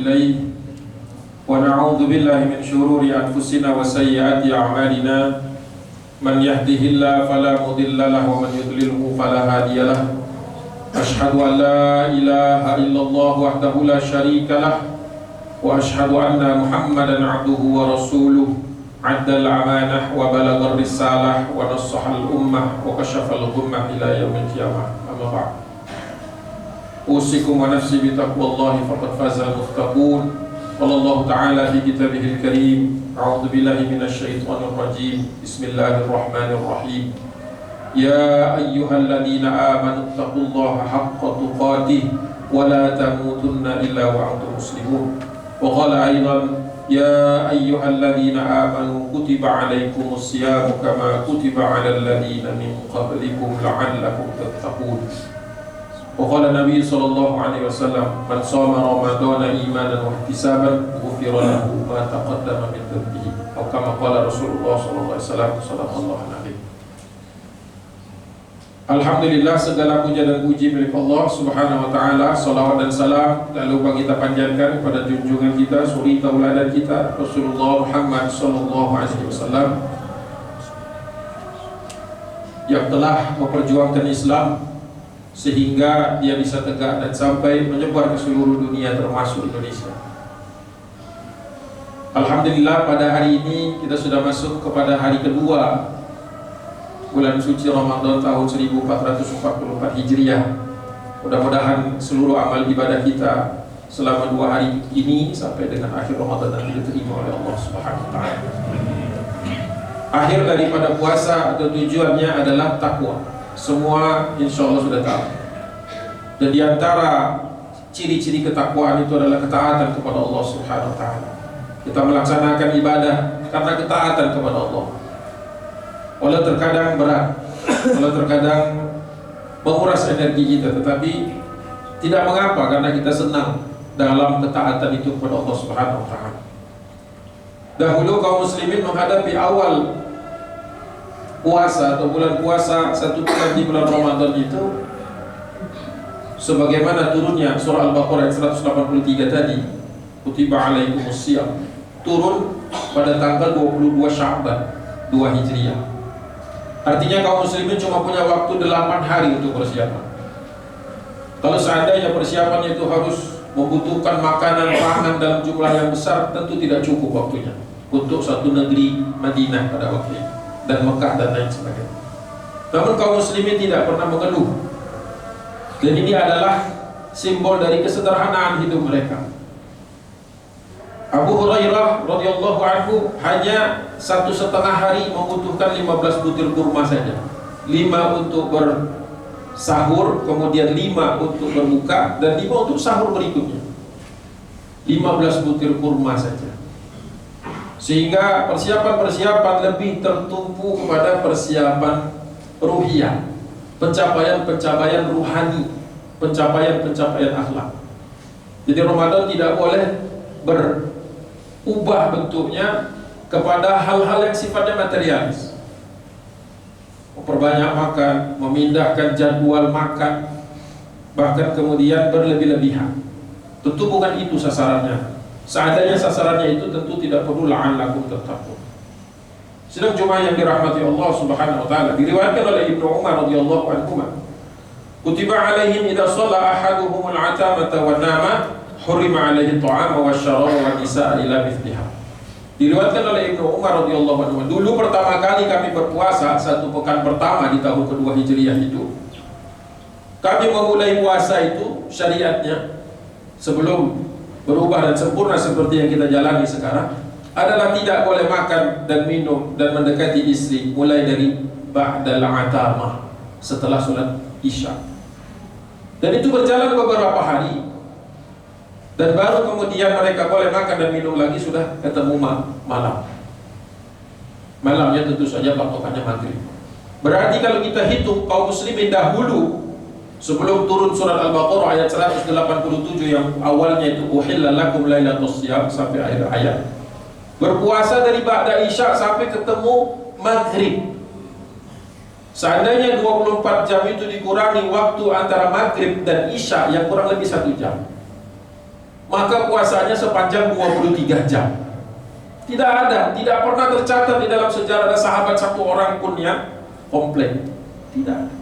إليه ونعوذ بالله من شرور أنفسنا وسيئات أعمالنا من يهده الله فلا مضل له ومن يضلله فلا هادي له أشهد أن لا إله إلا الله وحده لا شريك له وأشهد أن محمدا عبده ورسوله عد الأمانة وبلغ الرسالة ونصح الأمة وكشف الغمة إلى يوم القيامة أما بعد أوصيكم ونفسي بتقوى الله فقد فاز المتقون قال الله تعالى في كتابه الكريم أعوذ بالله من الشيطان الرجيم بسم الله الرحمن الرحيم يا أيها الذين آمنوا اتقوا الله حق تقاته ولا تموتن إلا وأنتم مسلمون وقال أيضا يا أيها الذين آمنوا كتب عليكم الصيام كما كتب على الذين من قبلكم لعلكم تتقون وقال النبي صلى الله عليه وسلم من صام رمضان إيمانا واحتسابا غفر له ما تقدم من ذنبه أو كما قال رسول الله صلى الله عليه وسلم صدق الله العظيم. Alhamdulillah, segala puja dan puji milik Allah Subhanahu wa taala. Salawat dan salam tak lupa kita panjatkan kepada junjungan kita, suri tauladan kita, Rasulullah Muhammad sallallahu alaihi wasallam, yang telah memperjuangkan Islam sehingga dia bisa tegak dan sampai menyebar ke seluruh dunia termasuk Indonesia. Alhamdulillah, pada hari ini kita sudah masuk kepada hari kedua bulan suci Ramadan tahun 1444 Hijriah. Mudah-mudahan seluruh amal ibadah kita selama 2 hari ini sampai dengan akhir Ramadan nanti diterima oleh Allah Subhanahu wa taala. Akhir daripada puasa atau tujuannya adalah takwa. Semua insya Allah sudah tahu. Dan di antara ciri-ciri ketakwaan itu adalah ketaatan kepada Allah Subhanahu wa taala. Kita melaksanakan ibadah karena ketaatan kepada Allah. Walau terkadang berat, walau terkadang menguras energi kita, tetapi tidak mengapa karena kita senang dalam ketaatan itu kepada Allah Subhanahu wa taala. Dahulu kaum muslimin menghadapi awal puasa atau bulan puasa, 1 bulan di bulan Ramadan itu, sebagaimana turunnya surah Al-Baqarah ayat 183 tadi, kutiba alaikumus shiyam, turun pada tanggal 22 Sya'ban 2 Hijriah. Artinya kaum muslimin cuma punya waktu 8 hari untuk persiapan. Kalau seandainya persiapan itu harus membutuhkan makanan pangan dalam jumlah yang besar, tentu tidak cukup waktunya untuk satu negeri Madinah pada waktu itu, dan Mekah dan lain sebagainya. Namun kaum muslimin tidak pernah mengeluh. Dan ini adalah simbol dari kesederhanaan hidup mereka. Abu Hurairah radhiyallahu anhu hanya 1,5 hari membutuhkan 15 butir kurma saja. 5 untuk bersahur, kemudian 5 untuk berbuka, dan 5 untuk sahur berikutnya. 15 butir kurma saja. Sehingga persiapan-persiapan lebih tertumpu kepada persiapan ruhiyah, pencapaian-pencapaian ruhani, pencapaian-pencapaian akhlak. Jadi Ramadan tidak boleh berubah bentuknya kepada hal-hal yang sifatnya materialis. Memperbanyak makan, memindahkan jadwal makan, bahkan kemudian berlebih-lebihan. Tentu bukan itu sasarannya. Seandainya sasarannya itu, tentu tidak perlu la'allakum tattaqun. Sedang jemaah yang dirahmati Allah Subhanahu wa taala, diriwayatkan oleh Ibnu Umar radhiyallahu anhu, kutiba alaihim idza shalla ahaduhumul atamata wan nama hurima alaihi ta'ama wasyarab wa nisaa ila mithliha. Diriwayatkan oleh Ibnu Umar radhiyallahu anhu, dulu pertama kali kami berpuasa, 1 pekan pertama di tahun kedua Hijriah itu, kami memulai puasa itu syariatnya sebelum berubah dan sempurna seperti yang kita jalani sekarang adalah tidak boleh makan dan minum dan mendekati istri mulai dari ba'dal atamah, setelah sholat Isya. Dan itu berjalan beberapa hari, dan baru kemudian mereka boleh makan dan minum lagi sudah ketemu malam. Malamnya tentu saja patokannya maghrib. Berarti kalau kita hitung kaum muslimin dahulu, sebelum turun surat Al-Baqarah ayat 187 yang awalnya itu uhilla lakum lailatus shiyam sampai akhir ayat, berpuasa dari ba'da Isya sampai ketemu maghrib. Seandainya 24 jam itu dikurangi waktu antara maghrib dan Isya yang kurang lebih 1 jam, maka puasanya sepanjang 23 jam. Tidak ada, tidak pernah tercatat di dalam sejarah ada sahabat satu orang pun yang komplain. Tidak ada.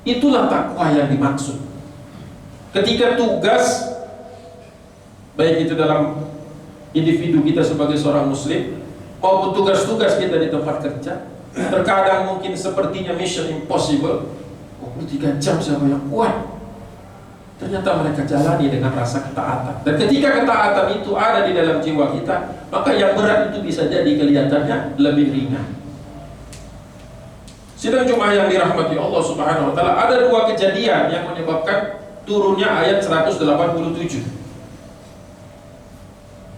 Itulah takwa yang dimaksud. Ketika tugas, baik itu dalam individu kita sebagai seorang muslim maupun tugas-tugas kita di tempat kerja, terkadang mungkin sepertinya mission impossible. 23 jam siapa yang kuat? Ternyata mereka jalani dengan rasa ketaatan. Dan ketika ketaatan itu ada di dalam jiwa kita, maka yang berat itu bisa jadi kelihatannya lebih ringan. Sidang Jumat yang dirahmati Allah Subhanahu wa taala, ada dua kejadian yang menyebabkan turunnya ayat 187.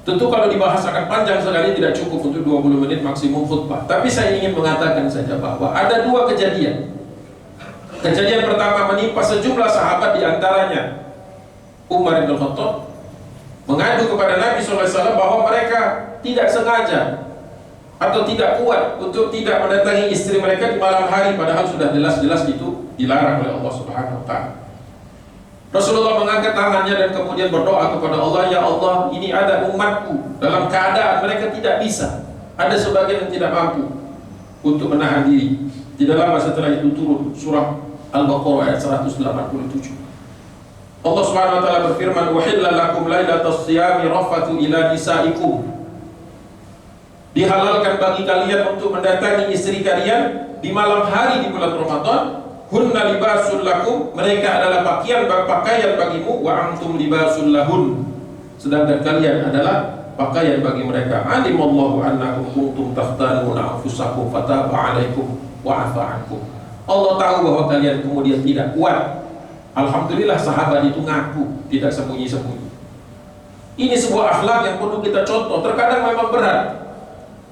Tentu kalau dibahas akan panjang sekali, tidak cukup untuk 20 menit maksimum khutbah. Tapi saya ingin mengatakan saja bahwa ada dua kejadian. Kejadian pertama menimpa sejumlah sahabat, di antaranya Umar bin Khattab, mengadu kepada Nabi SAW bahwa mereka tidak sengaja atau tidak kuat untuk tidak mendatangi istri mereka di malam hari, padahal sudah jelas-jelas itu dilarang oleh Allah Subhanahu wa taala. Rasulullah mengangkat tangannya dan kemudian berdoa kepada Allah, ya Allah, ini ada umatku dalam keadaan mereka tidak bisa, ada sebagian yang tidak mampu untuk menahan diri. Tidak lama setelah itu turun surah Al-Baqarah ayat 187. Allah Subhanahu wa taala berfirman, "Uhilla lakum lailatas siyami rafatu ila nisaikum." Dihalalkan bagi kalian untuk mendatangi istri kalian di malam hari di bulan Ramadan. Hunna libasul lakum, mereka adalah pakaian bagimu, wa antum libasul lahun, sedangkan kalian adalah pakaian bagi mereka. Alimallahu annakum kuntum takhtanuna anfusakum fataba 'alaikum wa 'afa 'ankum. Allah tahu bahwa kalian kemudian tidak kuat. Alhamdulillah sahabat itu ngaku, tidak sembunyi-sembunyi. Ini sebuah akhlak yang perlu kita contoh. Terkadang memang berat.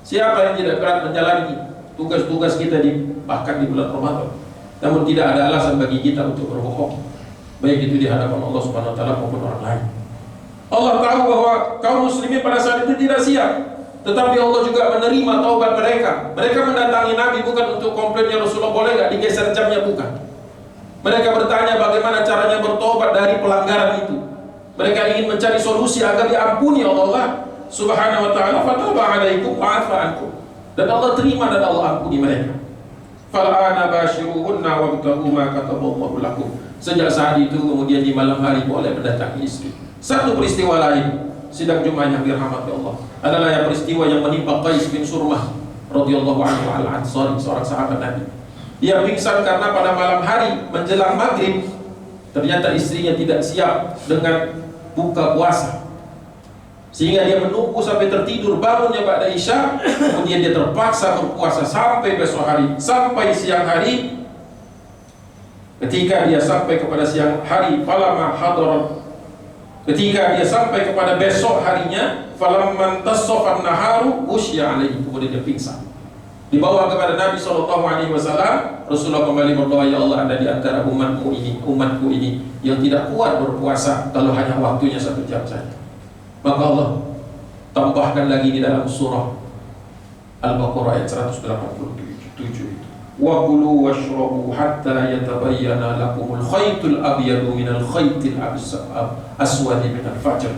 Siapa yang tidak berat menjalani tugas-tugas kita bahkan di bulan Ramadan? Namun tidak ada alasan bagi kita untuk berbohong, baik itu di hadapan Allah Subhanahu wa taala maupun orang lain. Allah tahu bahwa kaum muslimin pada saat itu tidak siap, tetapi Allah juga menerima taubat mereka. Mereka mendatangi Nabi bukan untuk komplainnya, Rasulullah boleh nggak digeser jamnya, bukan. Mereka bertanya bagaimana caranya bertobat dari pelanggaran itu. Mereka ingin mencari solusi agar diampuni Allah Subhanahu wa taala. Fataba 'alaikum wa 'afa 'ankum. Dan Allah terima dan Allah ampuni mereka. Fal'ana bashiruhunna wabtaghu ma kataballahu lakum. Sejak saat itu kemudian di malam hari boleh mendatangi istri. Satu peristiwa lain, sidang Jumat yang dirahmati Allah, adalah yang peristiwa yang menimpa Qais bin Surmah radhiyallahu anhu al-Ansari, seorang sahabat Nabi. Dia pingsan karena pada malam hari menjelang maghrib ternyata istrinya tidak siap dengan buka puasa, sehingga dia menunggu sampai tertidur. Bangunnya ba'da Isya, kemudian dia terpaksa berpuasa sampai besok hari, sampai siang hari. Ketika dia sampai kepada siang hari, falamma hadarat, ketika dia sampai kepada besok harinya, falamman tasaffan naharu usya alaihi, kemudian dia pingsan. Dibawa kepada Nabi SAW. Rasulullah kembali berdoa, ya Allah, ada di antara umatku ini yang tidak kuat berpuasa kalau hanya waktunya 1 jam saja. Maka Allah tambahkan lagi di dalam surah Al-Baqarah ayat 187, wa kulu washrabu hatta yatabayyana lakumul khaytul abyadu minal khaytil aswadi minal fajr.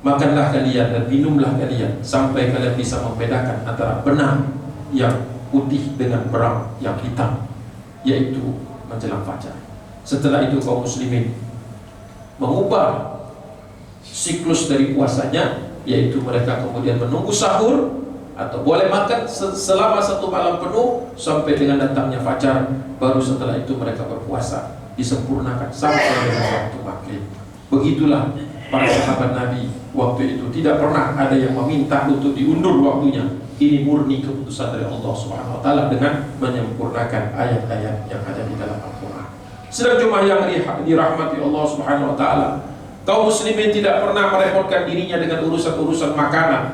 Makanlah kalian dan minumlah kalian sampai kalian bisa membedakan antara benang yang putih dengan berang yang hitam, yaitu menjelang fajar. Setelah itu kaum muslimin mengubah siklus dari puasanya, yaitu mereka kemudian menunggu sahur atau boleh makan selama 1 malam penuh sampai dengan datangnya fajar. Baru setelah itu mereka berpuasa, disempurnakan sampai dengan waktu maghrib. Begitulah para sahabat Nabi waktu itu, tidak pernah ada yang meminta untuk diundur waktunya. Ini murni keputusan dari Allah Subhanahu wa taala dengan menyempurnakan ayat-ayat yang ada di dalam Al-Qur'an. Sedang Jumat yang dirahmati Allah Subhanahu wa taala, kaum muslimin tidak pernah merepotkan dirinya dengan urusan-urusan makanan.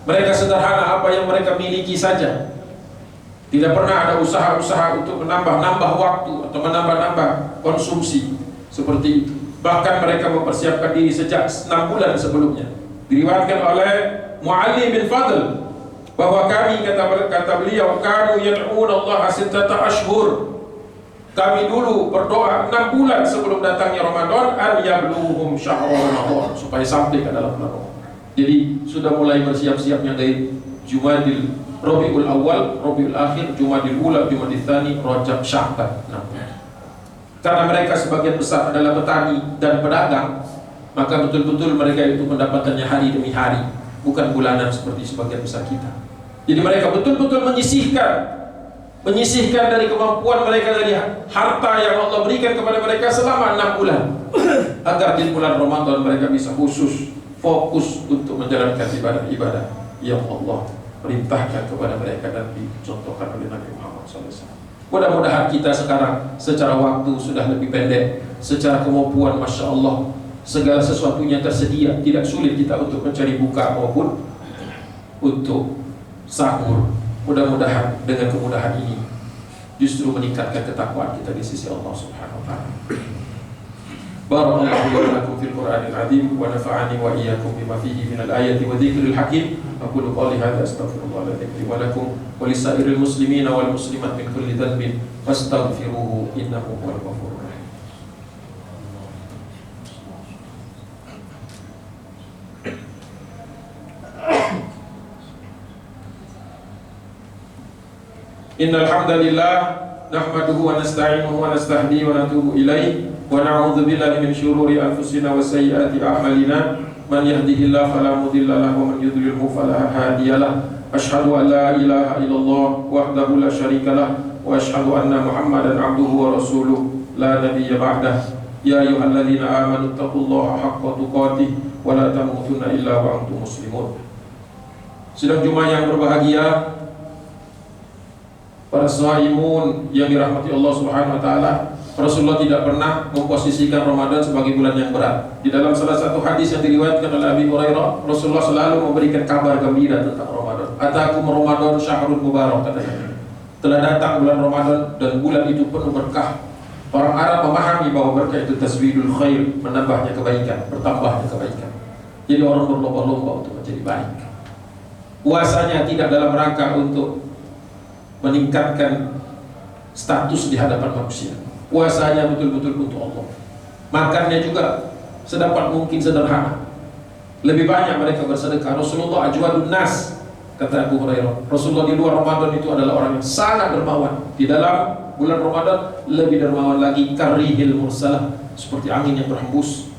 Mereka sederhana, apa yang mereka miliki saja. Tidak pernah ada usaha-usaha untuk menambah-nambah waktu atau menambah-nambah konsumsi seperti itu. Bahkan mereka mempersiapkan diri sejak 6 bulan sebelumnya. Diriwayatkan oleh Mu'alli bin Fadl bahwa kami, kata beliau, kanu yad'una Allah 6 ashhur. Kami dulu berdoa 6 bulan sebelum datangnya Ramadan, an yabluhum syahrul Ramadan, supaya sampai ke dalam bulan Ramadan. Jadi sudah mulai bersiap-siapnya dari Jumadil Rabiul Awal, Rabiul Akhir, Jumadil Ula, Jumadil Tsani, Rajab, Sya'ban. Karena mereka sebagian besar adalah petani dan pedagang, maka betul-betul mereka itu pendapatannya hari demi hari, bukan bulanan seperti sebagian besar kita. Jadi mereka betul-betul menyisihkan dari kemampuan mereka, dari harta yang Allah berikan kepada mereka selama 6 bulan agar di bulan Ramadan mereka bisa khusus fokus untuk menjalankan ibadah-ibadah yang Allah perintahkan kepada mereka dan dicontohkan oleh Nabi Muhammad SAW. Mudah-mudahan kita sekarang secara waktu sudah lebih pendek, secara kemampuan Masya Allah segala sesuatunya tersedia, tidak sulit kita untuk mencari buka maupun untuk sahur. Mudah-mudahan dengan kemudahan ini justru meningkatkan ketakwaan kita di sisi Allah Subhanahu wa taala. Barakallahu lakum fil Qur'anil azim wa nafa'ani wa iyyakum bima fihi minal ayati wa dzikril hakim. Aqulu qawli hadza astaghfirullah li wa lakum wa lisairil muslimina wal muslimat min kulli dhanbin fastaghfiruhu innahu huwal ghafurur rahim. Innal hamdalillah nahmaduhu wa nasta'inuhu wa nastahdihi wa natubu ilaihi wa na'udzu billahi min shururi anfusina wa sayyiati a'malina man yahdihillahu fala mudilla lahu wa man yudlilhu fala hadiyalah. Asyhadu an la ilaha illallah wahdahu la syarika lah wa asyhadu anna Muhammadan 'abduhu wa rasuluh la nabiyya ba'dah. Ya ayyuhalladzina amanu taqullaha haqqa tuqatih wa la tamutunna illa wa antum muslimun. Sidang Jumat yang berbahagia, para shaimun yang dirahmati Allah Subhanahu wa taala, Rasulullah tidak pernah memposisikan Ramadan sebagai bulan yang berat. Di dalam salah satu hadis yang diriwayatkan oleh Abi Hurairah, Rasulullah selalu memberikan kabar gembira tentang Ramadan. Atakum Ramadan syahrul mubarak, katanya. Telah datang bulan Ramadan dan bulan itu penuh berkah. Orang Arab memahami bahwa berkah itu taswidul khair, menambahnya kebaikan, bertambahnya kebaikan. Jadi orang berlomba-lomba untuk menjadi baik. Puasanya tidak dalam rangka untuk meningkatkan status di hadapan manusia. Puasanya betul-betul untuk Allah. Makannya juga sedapat mungkin sederhana. Lebih banyak mereka bersedekah. Rasulullah ajwadun nas, kata Abu Hurairah. Rasulullah di luar Ramadan itu adalah orang yang sangat dermawan. Di dalam bulan Ramadan lebih dermawan lagi. Karihil mursalah, seperti angin yang berhembus.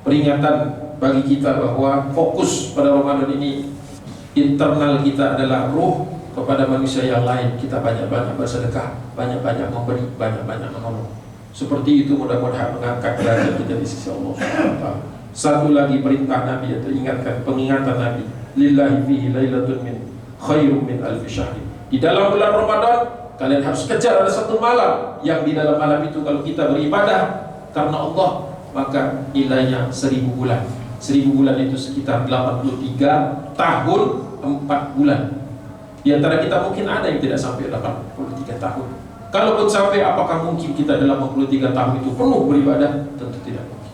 Peringatan bagi kita bahwa fokus pada Ramadan ini, internal kita adalah ruh kepada manusia yang lain. Kita banyak-banyak bersedekah, banyak-banyak memberi, banyak-banyak menolong. Seperti itu mudah-mudahan mengangkat derajat kita di sisi Allah Subhanahu wa taala. Satu lagi perintah Nabi, atau pengingatan Nabi, lillahi fihi lailatun min khairum min alfi syahr. Di dalam bulan Ramadan kalian harus kejar ada satu malam yang di dalam malam itu kalau kita beribadah karena Allah, maka nilainya 1000 bulan. 1000 bulan itu sekitar 83 tahun 4 bulan. Di antara kita mungkin ada yang tidak sampai 83 tahun. Kalaupun sampai, apakah mungkin kita dalam 83 tahun itu penuh beribadah? Tentu tidak mungkin.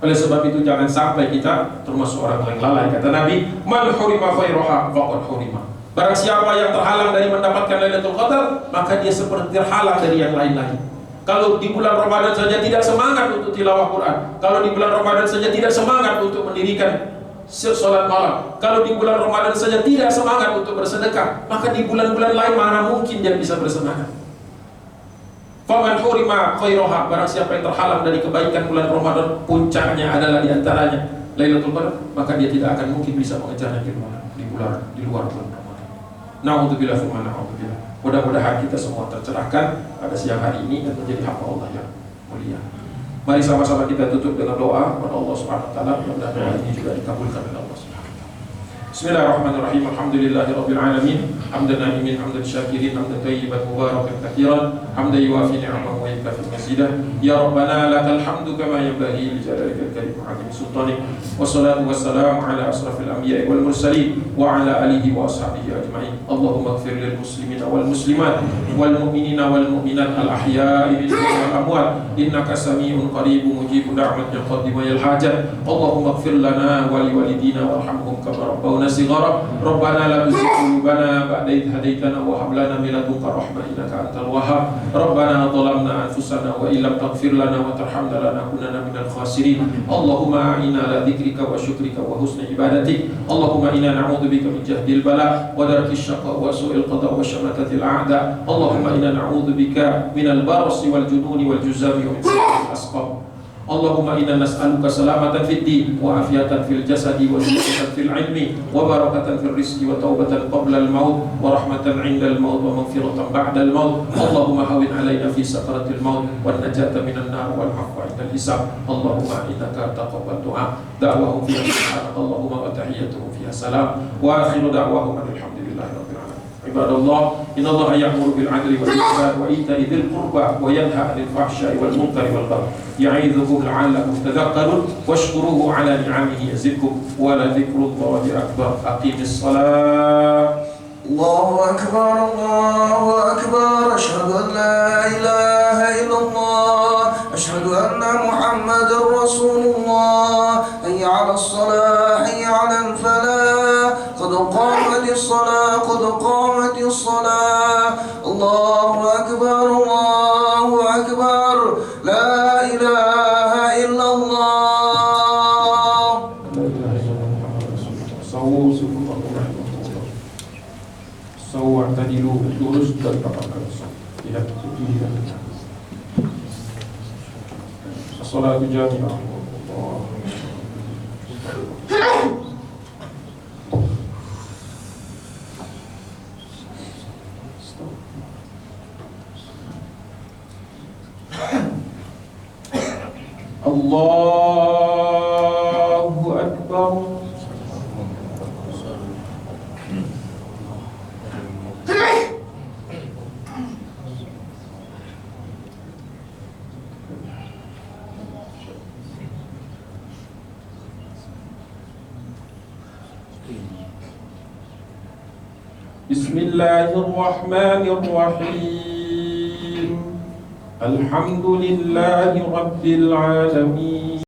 Oleh sebab itu jangan sampai kita termasuk orang yang lalai. Kata Nabi, man hurima khairaha faqad hurima. Barang siapa yang terhalang dari mendapatkan Lailatul Qadar, maka dia seperti terhalang dari yang lain-lain. Kalau di bulan Ramadan saja tidak semangat untuk tilawah Quran, kalau di bulan Ramadan saja tidak semangat untuk mendirikan sholat malam, kalau di bulan Ramadan saja tidak semangat untuk bersedekah, maka di bulan-bulan lain mana mungkin dia bisa bersemangat. Faman hurima khairaha, barang siapa yang terhalang dari kebaikan bulan Ramadan, puncaknya adalah di antaranya Lailatul Qadar, maka dia tidak akan mungkin bisa mengejarnya di luar bulan Ramadan. Na'udzubillah tsumma na'udzubillah. Mudah-mudahan kita semua tercerahkan pada siang hari ini dan menjadi hamba Allah yang mulia. Mari sama-sama kita tutup dengan doa kepada Allah Subhanahu wa taala. Mudah-mudahan doa ini juga dikabulkan oleh Allah Subhanahu wa taala. Bismillahirrahmanirrahim. Alhamdulillahirabbil alamin. Hamdan na'imin, hamdan syakirin, hamdan thayyiban mubarakan katsiran, hamdan yuwafi ni'amahu wa yukafi mazidah. Ya Rabbana lakal hamdu kama yanbaghi li jalalikal karim wa 'azimi sultanik. Wassalatu wassalamu ala asrafil anbiya'i wal mursalin wa ala alihi wa ashabihi ajma'in. Allahumma ighfir lil muslimina wal muslimat wal mu'minina wal mu'minat al ahya'i minhum wal amwat innaka sami'un qaribun mujibud da'wat ya qadimul hajat. Allahumma ighfir lana wa li walidina warhamhum kama rabbawna أطفالنا صغارا ربنا لا تزغ قلوبنا بعد إذ هديتنا وهب لنا من لدنك رحمة إنك أنت الوهاب ربنا ظلمنا أنفسنا وإن لم تغفر لنا وترحمنا لنكونن من الخاسرين اللهم أعنا على ذكرك وشكرك وحسن عبادتك اللهم إنا نعوذ بك من جهد البلاء ودرك الشقاء وسوء القضاء وشماتة الأعداء اللهم إنا نعوذ بك من البرص والجنون والجذام ومن سيئات الأسقام اللهم إنا نسألك سلامة في الدين وعافية في الجسد وزيادة في العلم وبركة في الرزق وتوبة قبل الموت ورحمة عند الموت ومغفرة بعد الموت اللهم هون علينا في سكرة الموت والنجاة من النار والعفو عند الحساب اللهم إنك تقبل دعاء دعواهم فيها سبحانك اللهم وتحيتهم فيها سلام وآخر دعواهم أن الحمد لله رب العالمين عباد الله إن الله يأمر بالعدل والإحسان وإيتاء ذي القربى وينهى عن الفحشاء والمنكر والبغي يعظكم لعلكم تذكرون واشكروه على نعمه يزدكم ولذكر الله أكبر أقيم الصلاة الله أكبر الله أكبر أشهد أن لا إله إلا الله أشهد أن محمدا رسول الله حي على الصلاة حي على الفلاح قد قامت الصلاة قد قامت الصلاة الله أكبر الله أكبر لا إله إلا الله سووا اعتدلوا lurus dan rapatkan lihat kiri dan kanan as-salatu jami'ah Allahu Akbar Bismillahirrahmanirrahim Alhamdulillahi Rabbil Alamin